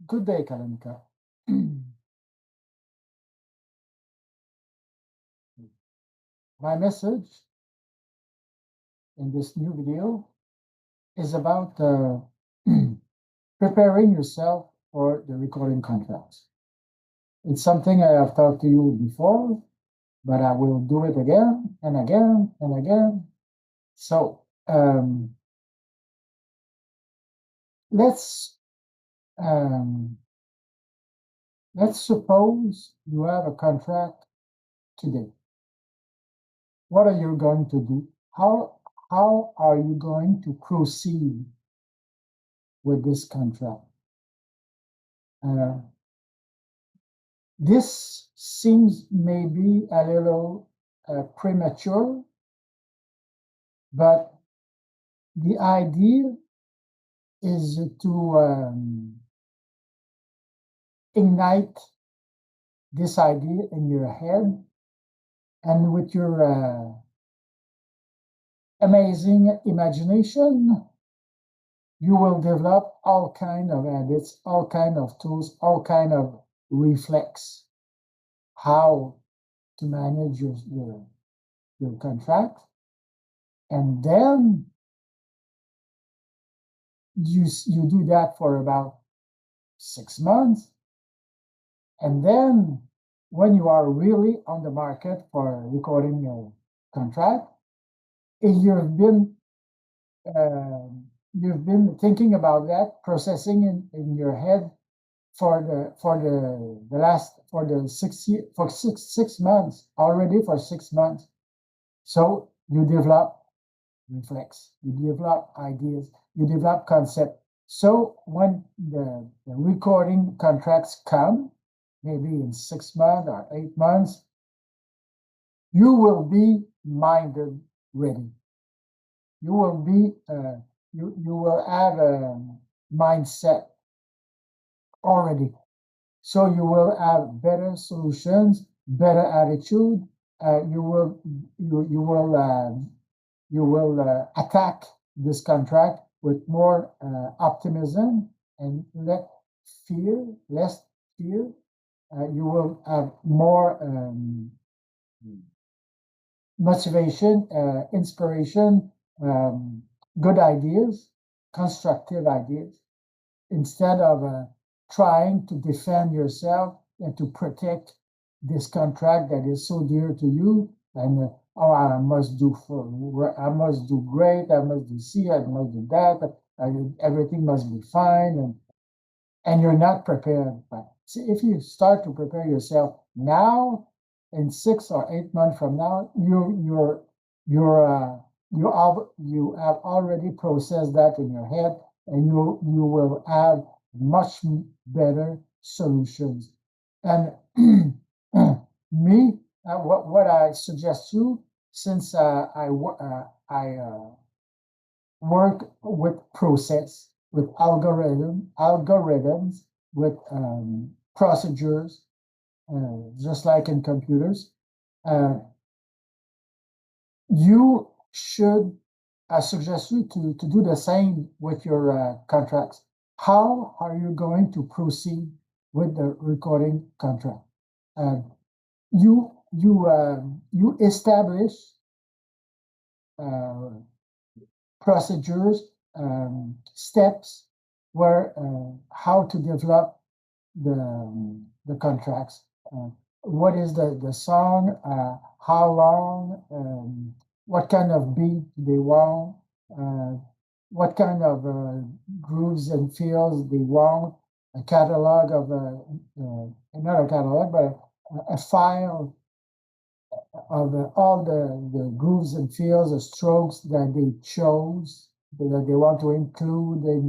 Good day, Kalonica. My message in this new video is about preparing yourself for the recording contracts. It's something I have talked to you before, but I will do it again and again and again. So let's um, let's suppose you have a contract today. What are you going to do? How are you going to proceed with this contract? Uh, this seems maybe a little premature, but the idea is to ignite this idea in your head, and with your amazing imagination, you will develop all kind of habits, all kind of tools, all kind of reflex, how to manage your contract. And then you do that for about 6 months, and then when you are really on the market for recording a contract, if uh, you've been thinking about that, processing in your head for the last for the 6 year for six months already, for 6 months. So you develop reflex, you develop ideas, you develop concept. So when the recording contracts come, maybe in 6 months or 8 months, you will be minded ready. You will be you will have a mindset already. So you will have better solutions, better attitude. You will you will attack this contract with more optimism and less fear. You will have more motivation, inspiration, um, good ideas, constructive ideas, instead of trying to defend yourself and to protect this contract that is so dear to you. And oh, I must do great. I must do C. I must do that. Everything must be fine, and you're not prepared. But see, if you start to prepare yourself now, in 6 or 8 months from now, you're you have already processed that in your head, and you will have much better solutions. And me, what I suggest you, since I work with process, with algorithms, with procedures, just like in computers. Uh, you should, I suggest you to do the same with your contracts. How are you going to proceed with the recording contract? Uh, you establish uh, procedures, steps where how to develop the contracts. What is the song? How long? What kind of beat they want? What kind of grooves and feels they want? A catalog of not a catalog, but a file of all the grooves and feels, the strokes that they chose, that they want to include in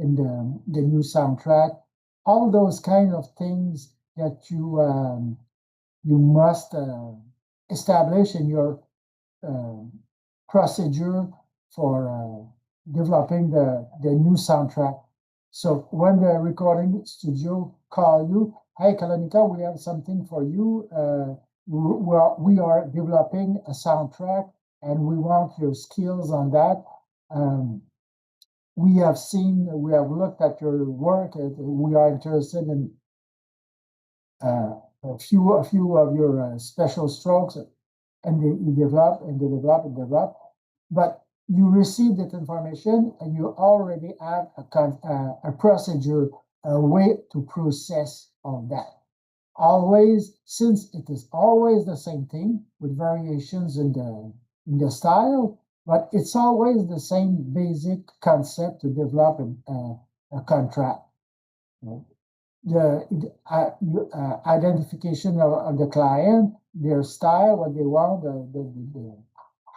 the new soundtrack. All those kind of things that you must establish in your uh, procedure for developing the new soundtrack. So when the recording studio call you, hey Kalonica, we have something for you. We are developing a soundtrack, and we want your skills on that. Um, we have seen, we have looked at your work, and we are interested in uh, a few of your special strokes, and you develop and they develop and develop. But you receive that information, and you already have a procedure, a way to process all that. Always, since it is always the same thing with variations in the style, but it's always the same basic concept to develop a contract. The identification of the client, their style, what they want,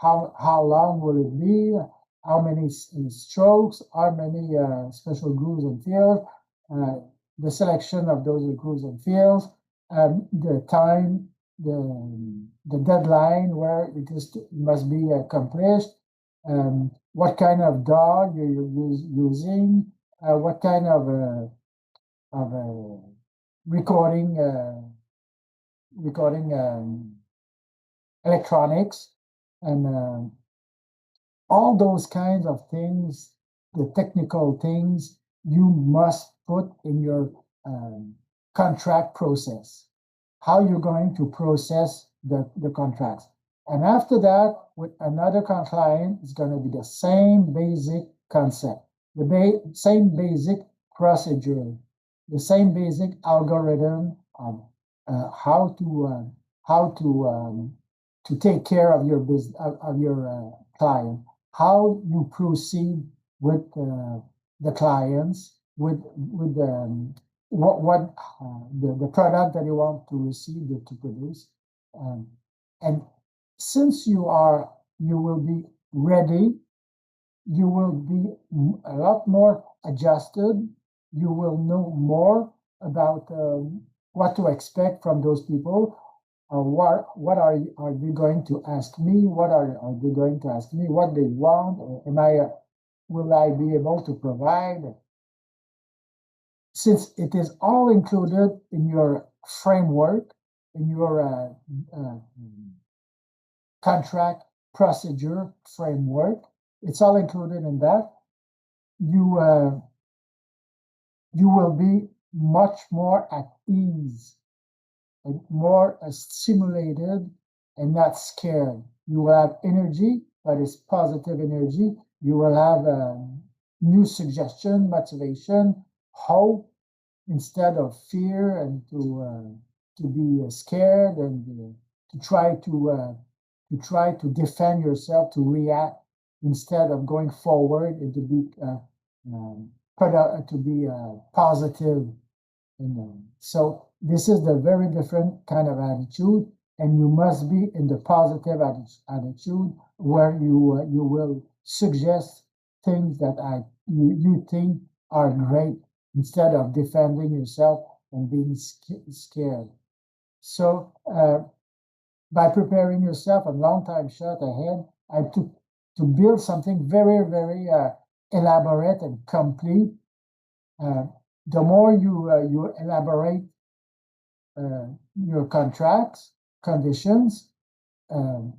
how long will it be, how many strokes, how many special grooves and fills, uh, the selection of those grooves and fills, the time, the deadline where it is must be accomplished, what kind of dog you're using, what kind of recording recording electronics, and all those kinds of things, the technical things you must put in your um, contract process. How you're going to process the contracts. And after that, with another client, it's going to be the same basic concept, the same basic procedure, the same basic algorithm of how to take care of your business of your client, how you proceed with the clients, with what the product that you want to receive to produce, um, and since you will be ready, you will be a lot more adjusted. You will know more about what to expect from those people. What are they going to ask me? What are they going to ask me? What they want? Am I will I be able to provide? Since it is all included in your framework, in your uh, contract procedure framework, it's all included in that. You you will be much more at ease, and more stimulated, and not scared. You will have energy, but it's positive energy. You will have new suggestion, motivation, hope, instead of fear, and to be scared, and to try to defend yourself, to react instead of going forward, and um, to be positive. So this is the very different kind of attitude, and you must be in the positive attitude where you will suggest things that you think are great, instead of defending yourself and being scared. So by preparing yourself a long time shot ahead, and to build something very elaborate and complete, uh, the more you elaborate your contracts, conditions, um,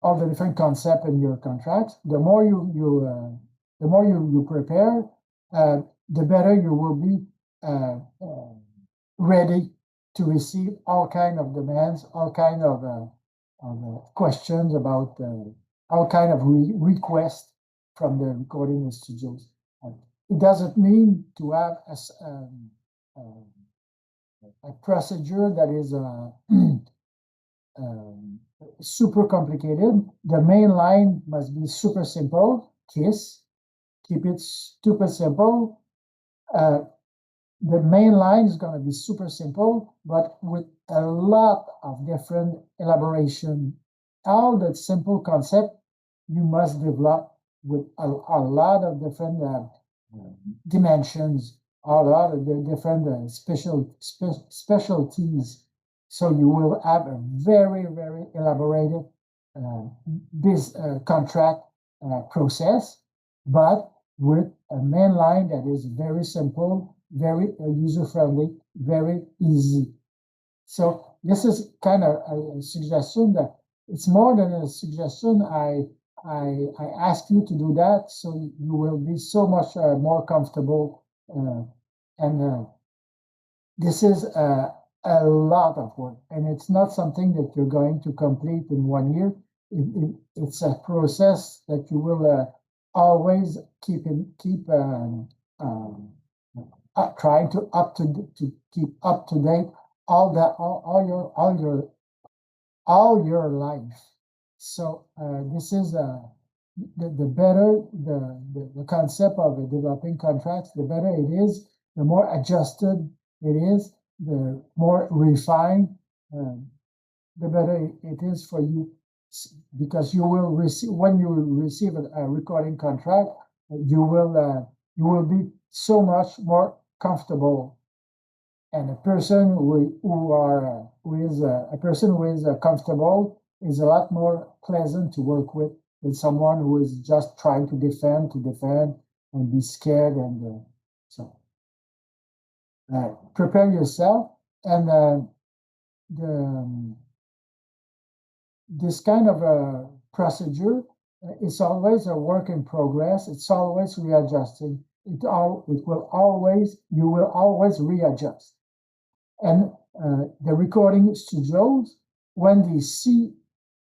all the different concepts in your contracts, the more you prepare, the better you will be ready to receive all kind of demands, all kind of questions about all kind of requests from the recording studios. It doesn't mean to have a procedure that is um, super complicated. The main line must be super simple. KISS, keep it stupid simple. The main line is going to be super simple, but with a lot of different elaboration. All that simple concept you must develop with a lot of different dimensions, a lot of the different specialties. So you will have a very elaborated this contract process, but with a main line that is very simple, very user friendly, very easy. So this is kind of a suggestion that it's more than a suggestion. I ask you to do that, so you will be so much more comfortable. And this is a lot of work, and it's not something that you're going to complete in 1 year. It's a process that you will always keep trying to keep up to date all your life. So this is the better the concept of developing contracts, the better it is, the more adjusted it is, the more refined, um, the better it is for you, because you will receive when you receive a recording contract, you will be so much more comfortable, and a person who is a person who is comfortable is a lot more pleasant to work with than someone who is just trying to defend and be scared. And so prepare yourself. And the this kind of a procedure is always a work in progress. It's always readjusting. It will always, you will always readjust. And the recording studios, when they see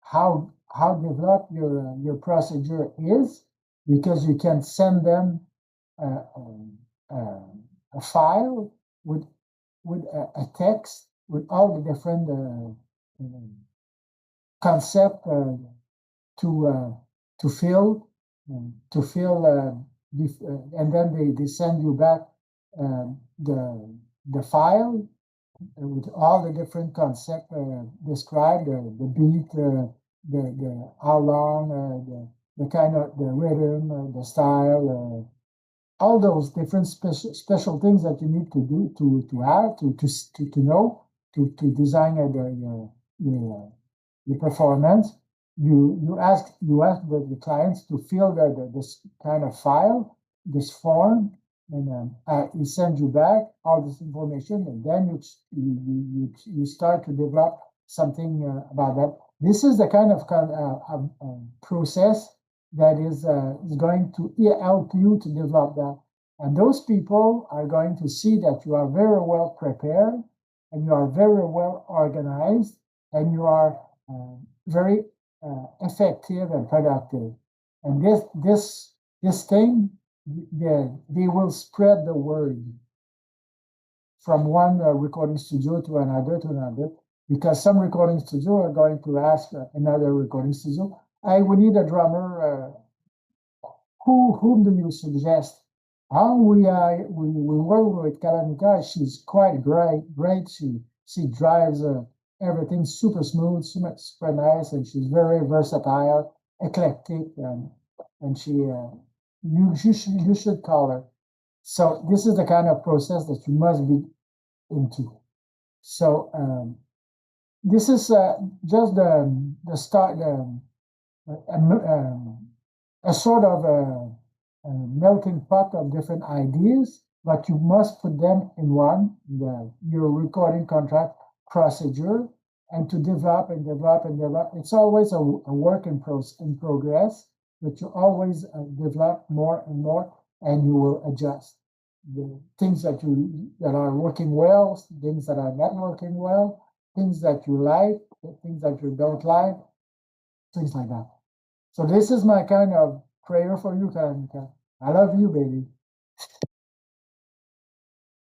how developed your procedure is, because you can send them uh, um, a file with a text with all the different concept to fill to fill and then they send you back the file with all the different concepts described, the beat, the how long, the kind of the rhythm, the style, all those different special things that you need to do to have to know to design the performance. You ask the clients to fill this kind of file, this form, and he sends you back all this information, and then you start to develop something about that. This is the kind of process that is going to help you to develop that. And those people are going to see that you are very well prepared, and you are very well organized, and you are very effective and productive. And this thing, they will spread the word from one recording studio to another, because some recording studio are going to ask another recording studio, "Hey, we need a drummer. Whom do you suggest?" We work with Kalonica. She's quite great. She drives everything super smooth, super nice, and she's very versatile, eclectic, and you should call her. So this is the kind of process that you must be into. So this is just the start, a sort of a melting pot of different ideas, but you must put them in your recording contract procedure, and to develop and develop and develop. It's always a work in progress, but you always develop more and more, and you will adjust the things that are working well, things that are not working well, things that you like, things that you don't like, things like that. So this is my kind of prayer for you, Kalonica. I love you, baby.